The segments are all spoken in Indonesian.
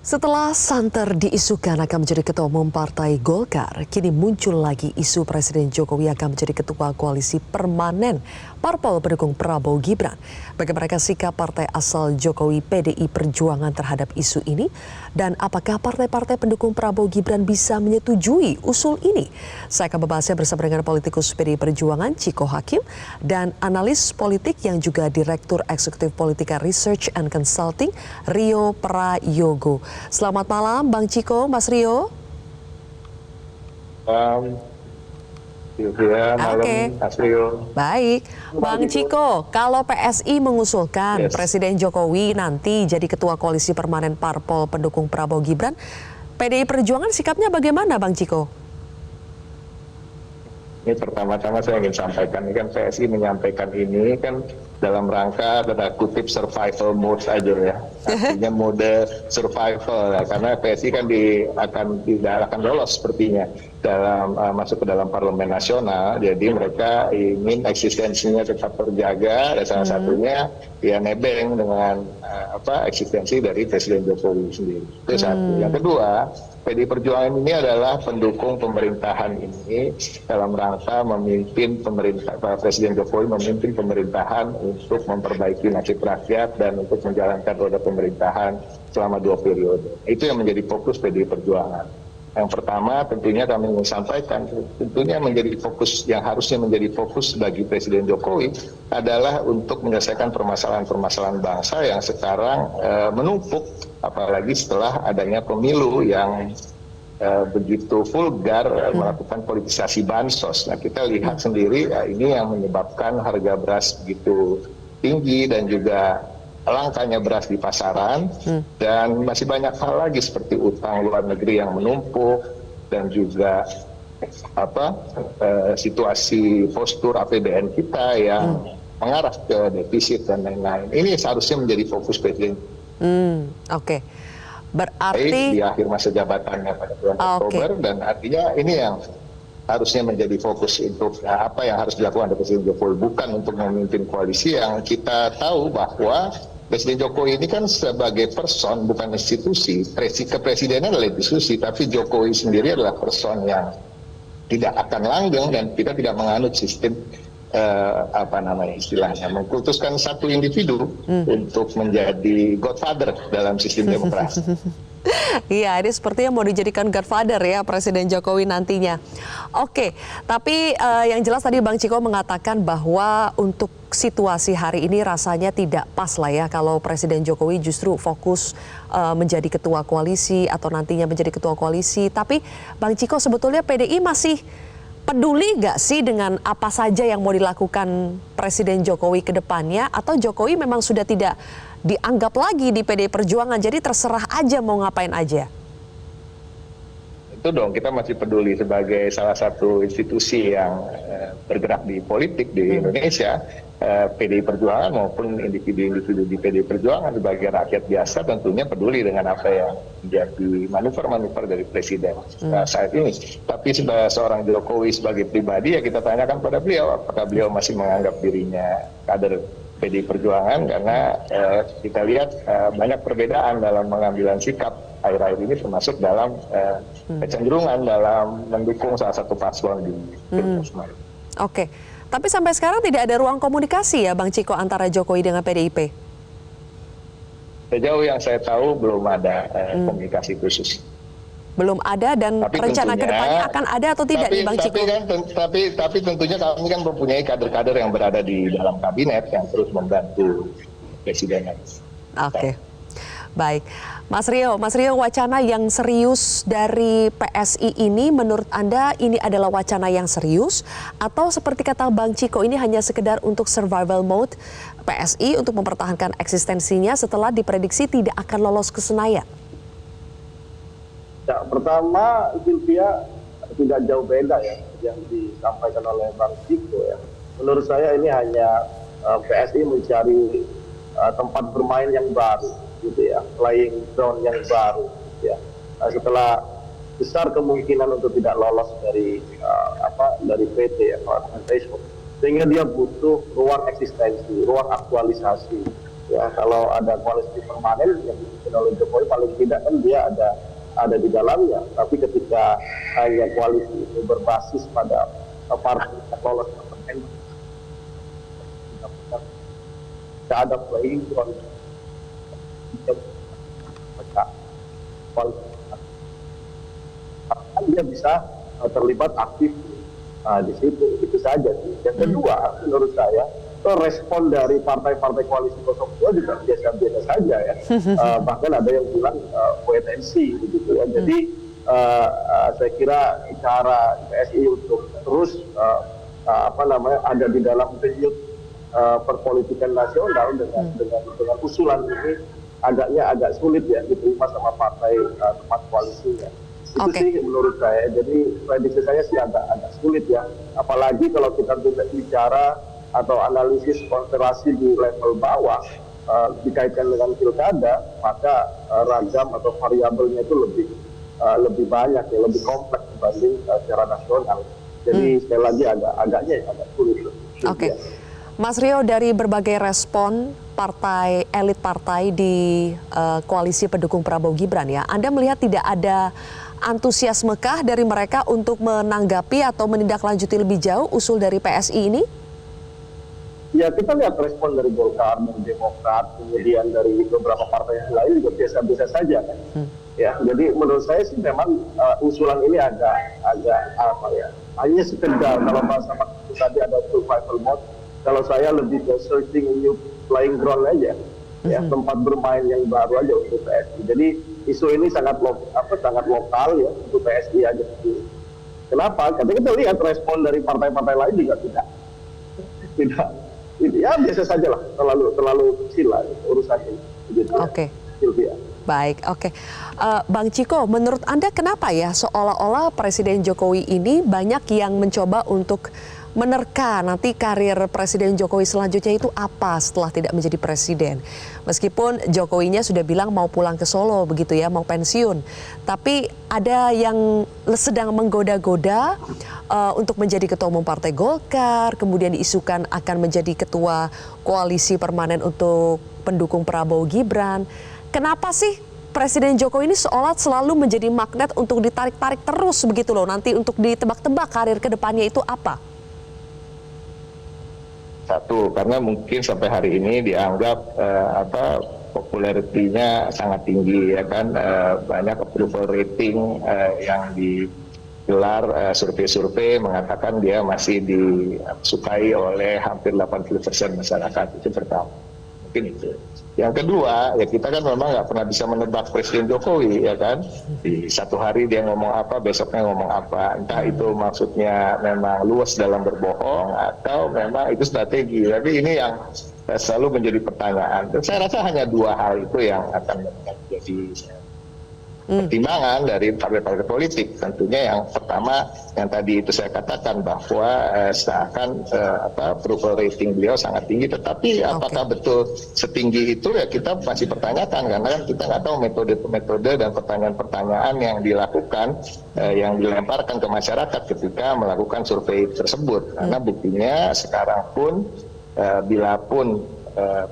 Setelah santer diisukan akan menjadi ketua umum Partai Golkar, kini muncul lagi isu Presiden Jokowi akan menjadi ketua koalisi permanen parpol pendukung Prabowo Gibran. Bagaimana sikap partai asal Jokowi PDI Perjuangan terhadap isu ini? Dan apakah partai-partai pendukung Prabowo Gibran bisa menyetujui usul ini? Saya akan membahasnya bersama dengan politikus PDI Perjuangan Chiko Hakim dan analis politik yang juga Direktur Eksekutif Politika Research and Consulting Rio Prayogo. Selamat malam Bang Chiko, Mas Rio. Malam Mas Rio. Baik, Bang Chiko, kalau PSI mengusulkan Presiden Jokowi nanti jadi ketua koalisi permanen parpol pendukung Prabowo Gibran, PDI Perjuangan sikapnya bagaimana Bang Chiko? Ini pertama-tama saya ingin sampaikan, ini kan PSI menyampaikan ini kan dalam rangka tanda kutip survival mode aja ya. Artinya mode survival ya, karena PSI kan tidak akan lolos sepertinya dalam masuk ke dalam parlemen nasional. Jadi mereka ingin eksistensinya tetap terjaga, dan salah satunya ya nebeng dengan eksistensi dari Presiden Jokowi sendiri. Itu satu. Yang kedua, PDI Perjuangan ini adalah pendukung pemerintahan ini dalam rangka memimpin pemerintah, Presiden Jokowi memimpin pemerintahan untuk memperbaiki nasib rakyat dan untuk menjalankan roda pemerintahan selama 2 periode. Itu yang menjadi fokus PDI Perjuangan. Yang pertama tentunya kami ingin sampaikan, tentunya menjadi fokus yang harusnya menjadi fokus bagi Presiden Jokowi adalah untuk menyelesaikan permasalahan-permasalahan bangsa yang sekarang menumpuk, apalagi setelah adanya pemilu yang begitu vulgar melakukan politisasi bansos. Nah, kita lihat sendiri ya, ini yang menyebabkan harga beras begitu tinggi dan juga langkanya beras di pasaran, dan masih banyak hal lagi seperti utang luar negeri yang menumpuk dan juga situasi postur APBN kita yang mengarah ke defisit dan lain-lain. Ini seharusnya menjadi fokus Presiden. Oke. Berarti di akhir masa jabatannya pada bulan Oktober, dan artinya ini yang harusnya menjadi fokus untuk apa yang harus dilakukan oleh Presiden Jokowi, bukan untuk memimpin koalisi yang kita tahu bahwa Presiden Jokowi ini kan sebagai person, bukan institusi. Kepresidenan adalah institusi, tapi Jokowi sendiri adalah person yang tidak akan langgeng, dan kita tidak menganut sistem istilahnya mengkultuskan satu individu untuk menjadi godfather dalam sistem demokrasi. Iya, ini sepertinya mau dijadikan godfather ya Presiden Jokowi nantinya. Oke, tapi yang jelas tadi Bang Chiko mengatakan bahwa untuk situasi hari ini rasanya tidak pas lah ya kalau Presiden Jokowi justru fokus menjadi ketua koalisi atau nantinya menjadi ketua koalisi. Tapi Bang Chiko, sebetulnya PDI masih peduli nggak sih dengan apa saja yang mau dilakukan Presiden Jokowi ke depannya, atau Jokowi memang sudah tidak dianggap lagi di PDI Perjuangan, jadi terserah aja mau ngapain aja? Itu dong, kita masih peduli sebagai salah satu institusi yang bergerak di politik di Indonesia. PDI Perjuangan maupun individu-individu di PDI Perjuangan sebagai rakyat biasa tentunya peduli dengan apa yang menjadi manuver-manuver dari Presiden saat ini. Tapi seorang Jokowi sebagai pribadi, ya kita tanyakan pada beliau, apakah beliau masih menganggap dirinya kader PDI Perjuangan, karena kita lihat banyak perbedaan dalam pengambilan sikap akhir-akhir ini, termasuk dalam kecenderungan dalam mendukung salah satu paslon di Pilpres kemarin. Oke, tapi sampai sekarang tidak ada ruang komunikasi ya Bang Chiko antara Jokowi dengan PDIP? Sejauh yang saya tahu belum ada komunikasi khusus. Belum ada, dan rencana kedepannya akan ada atau tidak nih Bang Chiko? Tapi tentunya kami kan mempunyai kader-kader yang berada di dalam kabinet yang terus membantu Presiden. Oke. Baik, Mas Rio, wacana yang serius dari PSI ini menurut Anda ini adalah wacana yang serius, atau seperti kata Bang Chiko ini hanya sekedar untuk survival mode PSI untuk mempertahankan eksistensinya setelah diprediksi tidak akan lolos ke Senayan? Ya, pertama Sylvia tidak jauh beda ya yang disampaikan oleh Bang Chiko ya. Menurut saya ini hanya PSI mencari tempat bermain yang baru, gitu ya, playing ground yang baru, ya. Setelah besar kemungkinan untuk tidak lolos dari dari PT ya, sehingga dia butuh ruang eksistensi, ruang aktualisasi, Ya, kalau ada koalisi permanen yang dipimpin oleh Jokowi, paling tidak kan dia ada di dalamnya. Tapi ketika hanya koalisi itu berbasis pada partai yang lolos parlemen, tidak ada playing ground. Dia bisa terlibat aktif di situ. Itu saja sih. Yang kedua, menurut saya, respon dari partai-partai koalisi 02 juga biasa-biasa saja ya. Bahkan ada yang bilang wait and see gitu ya. Jadi saya kira cara PSI untuk terus ada di dalam denyut perpolitikan nasional dengan usulan ini agak sulit ya diterima sama partai tempat koalisinya. Itu sih menurut saya. Jadi prediksi saya sih agak sulit ya. Apalagi kalau kita bicara atau analisis konstelasi di level bawah dikaitkan dengan pilkada, maka ragam atau variabelnya itu lebih banyak ya, lebih kompleks dibanding secara nasional. Jadi sekali lagi agak sulit. Oke. Mas Rio, dari berbagai respon elit partai di koalisi pendukung Prabowo Gibran ya, Anda melihat tidak ada antusiasmekah dari mereka untuk menanggapi atau menindaklanjuti lebih jauh usul dari PSI ini? Ya, kita lihat respon dari Golkar, dari Demokrat, kemudian dari beberapa partai yang lain juga biasa-biasa saja kan. Ya, jadi menurut saya sih memang usulan ini agak apa ya? Hanya sekedar kalau bahasa Pak tadi ada survival mode. Kalau saya lebih ke searching a new playing ground aja, ya tempat bermain yang baru aja untuk PSI. Jadi isu ini sangat lokal ya untuk PSI aja. Kenapa? Karena kita lihat respon dari partai-partai lain juga tidak, ya biasa saja lah, terlalu kecil lah urusan ini. Gitu, Oke. Ya. Baik, oke. Bang Ciko, menurut Anda kenapa ya seolah-olah Presiden Jokowi ini banyak yang mencoba untuk menerka nanti karir Presiden Jokowi selanjutnya itu apa setelah tidak menjadi presiden. Meskipun Jokowinya sudah bilang mau pulang ke Solo begitu ya, mau pensiun. Tapi ada yang sedang menggoda-goda untuk menjadi ketua umum Partai Golkar, kemudian diisukan akan menjadi ketua koalisi permanen untuk pendukung Prabowo Gibran. Kenapa sih Presiden Jokowi ini seolah selalu menjadi magnet untuk ditarik-tarik terus begitu loh, nanti untuk ditebak-tebak karir ke depannya itu apa? Satu, karena mungkin sampai hari ini dianggap popularitinya sangat tinggi ya kan, banyak approval rating yang digelar survei-survei mengatakan dia masih disukai oleh hampir 80% masyarakat. Itu pertama, mungkin itu. Yang kedua, ya kita kan memang nggak pernah bisa menebak Presiden Jokowi, ya kan? Di satu hari dia ngomong apa, besoknya ngomong apa. Entah itu maksudnya memang luas dalam berbohong, atau memang itu strategi. Tapi ini yang selalu menjadi pertanyaan. Dan saya rasa hanya dua hal itu yang akan menjadi pertimbangan dari partai-partai politik. Tentunya yang pertama, yang tadi itu saya katakan bahwa seakan approval rating beliau sangat tinggi, tetapi apakah betul setinggi itu ya kita masih pertanyakan, karena kan kita nggak tahu metode dan pertanyaan-pertanyaan yang dilakukan, yang dilemparkan ke masyarakat ketika melakukan survei tersebut. Karena buktinya sekarang pun bila pun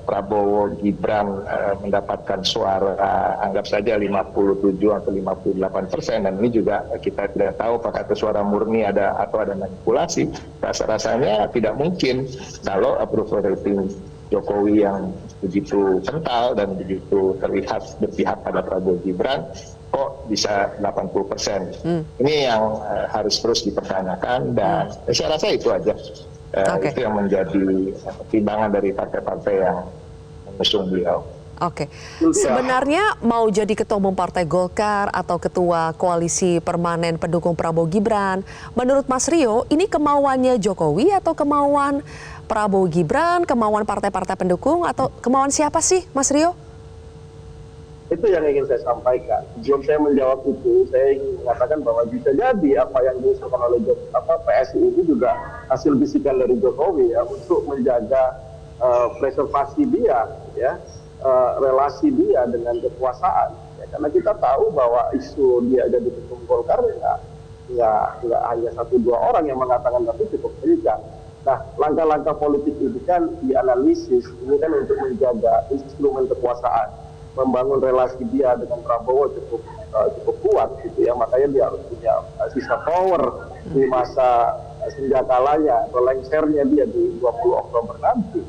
Prabowo Gibran mendapatkan suara anggap saja 57 atau 58%, dan ini juga kita tidak tahu apakah itu suara murni atau ada manipulasi. Rasanya tidak mungkin kalau approval rating Jokowi yang begitu kental dan begitu terlihat berpihak pada Prabowo Gibran kok bisa 80%. Ini yang harus terus dipertanyakan, dan saya rasa itu aja. Itu yang menjadi pertimbangan dari partai-partai yang mengusung beliau. Oke. Sebenarnya mau jadi ketua umum Partai Golkar atau ketua koalisi permanen pendukung Prabowo Gibran, menurut Mas Rio ini kemauannya Jokowi atau kemauan Prabowo Gibran, kemauan partai-partai pendukung, atau kemauan siapa sih Mas Rio? Itu yang ingin saya sampaikan. Sebelum saya menjawab itu, saya ingin mengatakan bahwa bisa jadi apa yang diusulkan oleh PSI itu juga hasil bisikan dari Jokowi ya, untuk menjaga preservasi dia, ya, relasi dia dengan kekuasaan. Ya, karena kita tahu bahwa isu dia jadi ketua Golkar nggak hanya 1-2 orang yang mengatakan, tapi cukup kencang. Nah, langkah-langkah politik ini kan dianalisis, ini kan untuk menjaga instrumen kekuasaan, membangun relasi dia dengan Prabowo cukup kuat gitu ya, makanya dia harus punya sisa power di masa senjakalanya atau lengsernya dia di 20 Oktober nanti.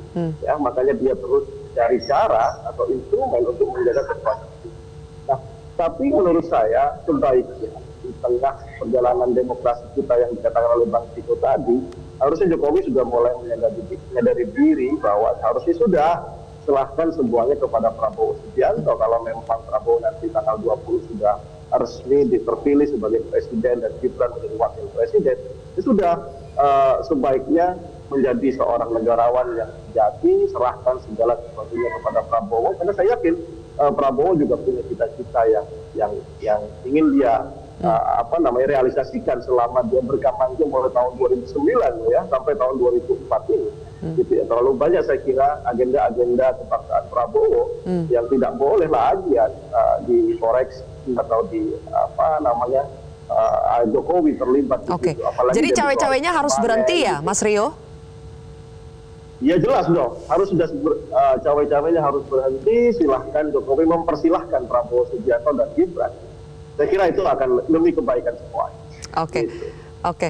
Ya, makanya dia terus cari cara atau instrumen untuk menjaga kekuasaan. Nah, tapi menurut saya sebaiknya di tengah perjalanan demokrasi kita yang dikatakan oleh Bang Ciko tadi, harusnya Jokowi sudah mulai menyadari diri bahwa harusnya sudah serahkan semuanya kepada Prabowo Subianto. Kalau memang Prabowo nanti tanggal 20 sudah resmi terpilih sebagai presiden dan Gibran menjadi wakil presiden, itu sudah sebaiknya menjadi seorang negarawan yang sejati, serahkan segala sesuatunya kepada Prabowo, karena saya yakin Prabowo juga punya cita-cita yang ingin dia realisasikan selama dia berkampanye mulai tahun 2009 ya sampai tahun 2004 ini. Gitu ya. Terlalu banyak saya kira agenda-agenda kebangsaan Prabowo yang tidak boleh lagi dikoreksi atau Jokowi terlibat. Oke. Jadi cawe-cawenya harus berhenti ya, Mas Rio? Ya jelas dong, harus sudah cawe-cawenya harus berhenti. Silahkan Jokowi mempersilahkan Prabowo Subianto dan Gibran. Saya kira itu akan demi kebaikan semua. Oke.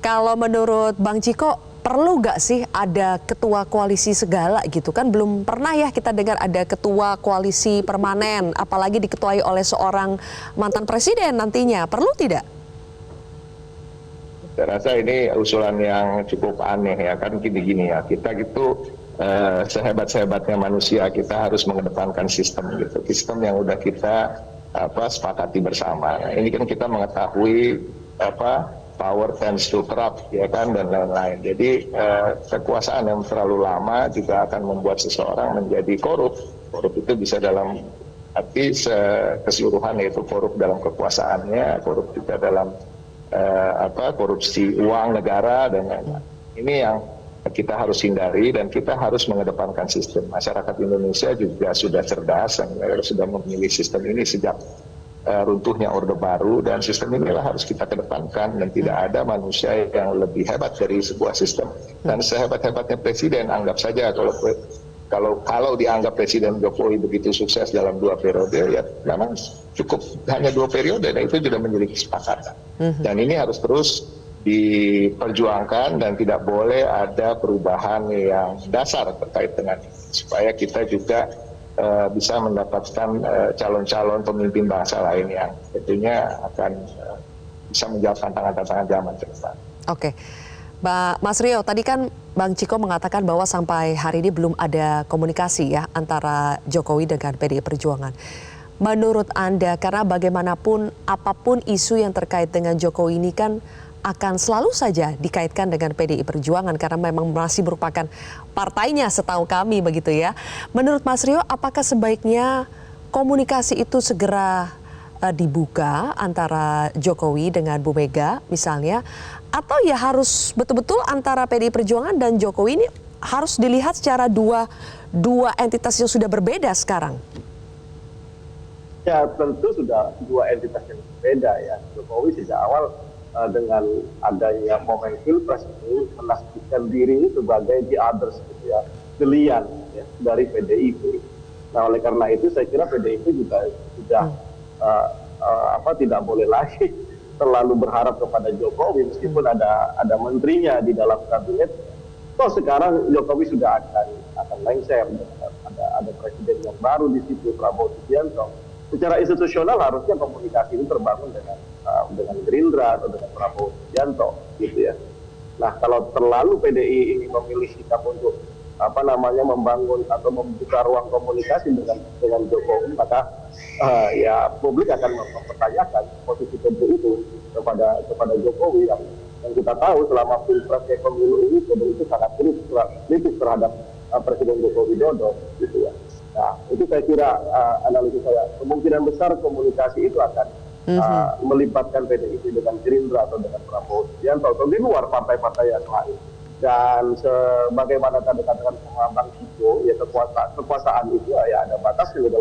Kalau menurut Bang Ciko, perlu nggak sih ada ketua koalisi segala gitu kan? Belum pernah ya kita dengar ada ketua koalisi permanen, apalagi diketuai oleh seorang mantan presiden nantinya. Perlu tidak? Saya rasa ini usulan yang cukup aneh ya, kan gini-gini ya, kita gitu sehebat-sehebatnya manusia kita harus mengedepankan sistem gitu, sistem yang udah kita sepakati bersama. Nah, ini kan kita mengetahui power tends to corrupt ya kan, dan lain-lain. Jadi kekuasaan yang terlalu lama juga akan membuat seseorang menjadi korup. Korup itu bisa dalam arti keseluruhan, yaitu korup dalam kekuasaannya, korup juga dalam korupsi uang negara dan lain-lain. Ini yang kita harus hindari dan kita harus mengedepankan sistem. Masyarakat Indonesia juga sudah cerdas dan mereka sudah memilih sistem ini sejak runtuhnya Orde Baru, dan sistem inilah harus kita kedepankan dan tidak ada manusia yang lebih hebat dari sebuah sistem. Dan sehebat-hebatnya presiden, anggap saja kalau dianggap Presiden Jokowi begitu sukses dalam 2 periode, ya memang cukup hanya 2 periode dan itu sudah menjadi kesepakatan. Dan ini harus terus diperjuangkan dan tidak boleh ada perubahan yang dasar terkait dengan ini, supaya kita juga bisa mendapatkan calon-calon pemimpin bangsa lain yang tentunya akan bisa menjawab tantangan-tantangan zaman ke depan. Oke. Mas Rio, tadi kan Bang Ciko mengatakan bahwa sampai hari ini belum ada komunikasi ya antara Jokowi dengan PDI Perjuangan. Menurut Anda, karena bagaimanapun apapun isu yang terkait dengan Jokowi ini kan akan selalu saja dikaitkan dengan PDI Perjuangan karena memang masih merupakan partainya setahu kami begitu ya. Menurut Mas Rio, apakah sebaiknya komunikasi itu segera dibuka antara Jokowi dengan Bu Mega misalnya, atau ya harus betul-betul antara PDI Perjuangan dan Jokowi ini harus dilihat secara dua entitas yang sudah berbeda sekarang? Ya tentu sudah 2 entitas yang berbeda ya. Jokowi sejak awal dengan adanya momen pilpres ini menastikan diri sebagai the others gitu ya, gelian ya, dari PDIP. Nah oleh karena itu saya kira PDIP juga sudah tidak boleh lagi terlalu berharap kepada Jokowi meskipun ada menterinya di dalam kabinet. Toh sekarang Jokowi sudah akan lengser, ada presiden yang baru di situ, Prabowo Subianto. Secara institusional harusnya komunikasi ini terbangun dengan Gerindra atau dengan Prabowo Subianto gitu ya. Nah kalau terlalu PDI ini memilih sikap untuk membangun atau membuka ruang komunikasi dengan Jokowi, maka ya publik akan mempertanyakan posisi PDI itu kepada Jokowi yang kita tahu selama pilpres pemilu ini PDI itu sangat kritis terhadap Presiden Joko Widodo gitu ya. Nah itu saya kira analisis saya, kemungkinan besar komunikasi itu akan melibatkan PDIP dengan Gerindra atau dengan Prabowo Subianto atau di luar partai-partai yang lain. Dan sebagaimana tadi katakan Bang Ciko, ya kekuasaan itu ya ada batasnya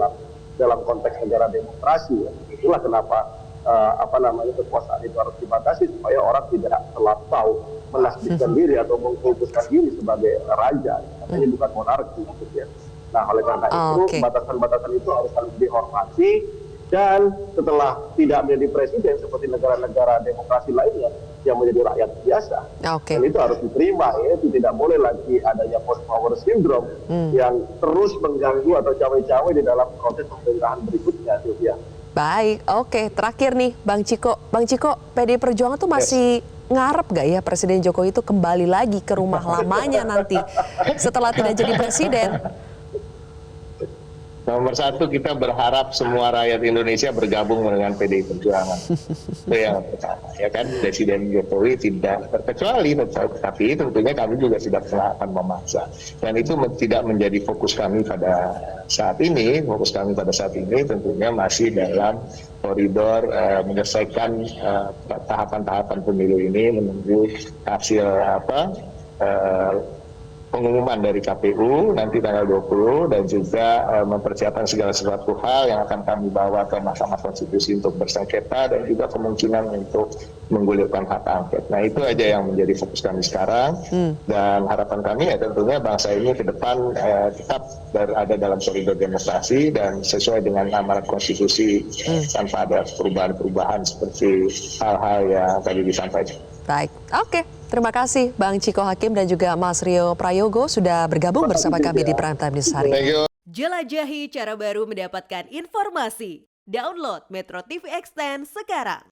dalam konteks negara demokrasi. Ya. Itulah kenapa kekuasaan itu harus dibatasi supaya orang tidak terlampau menasbihkan diri atau mengkultuskan diri sebagai raja, katanya bukan monarki gitu ya. Nah, oleh karena itu batasan-batasan itu harus dihormati, dan setelah tidak menjadi presiden seperti negara-negara demokrasi lainnya yang menjadi rakyat biasa, dan itu harus diterima ya, itu tidak boleh lagi adanya post power syndrome yang terus mengganggu atau cawe-cawe di dalam proses pemerintahan berikutnya, Sylvia. Baik, oke. Terakhir nih, Bang Ciko. Bang Ciko, PDI Perjuangan tuh masih ngarep gak ya Presiden Jokowi itu kembali lagi ke rumah lamanya nanti setelah tidak jadi presiden? Nomor satu, kita berharap semua rakyat Indonesia bergabung dengan PDI Perjuangan. Itu yang pertama, ya kan. Presiden Jokowi tidak terkecuali, tapi tentunya kami juga tidak akan memaksa. Dan itu tidak menjadi fokus kami pada saat ini. Fokus kami pada saat ini tentunya masih dalam koridor menyelesaikan tahapan-tahapan pemilu ini, menunggu hasil pengumuman dari KPU nanti tanggal 20, dan juga mempersiapkan segala sesuatu hal yang akan kami bawa ke Mahkamah Konstitusi untuk bersengketa, dan juga kemungkinan untuk menggulirkan hak angket. Nah, itu aja yang menjadi fokus kami sekarang, dan harapan kami ya tentunya bangsa ini ke depan tetap berada dalam koridor demokrasi dan sesuai dengan amanat konstitusi, tanpa ada perubahan-perubahan seperti hal-hal yang tadi disampaikan. Baik, oke. Terima kasih Bang Ciko Hakim dan juga Mas Rio Prayogo sudah bergabung bersama kami di Prime Time News hari ini. Jelajahi cara baru mendapatkan informasi. Download Metro TV Extend sekarang.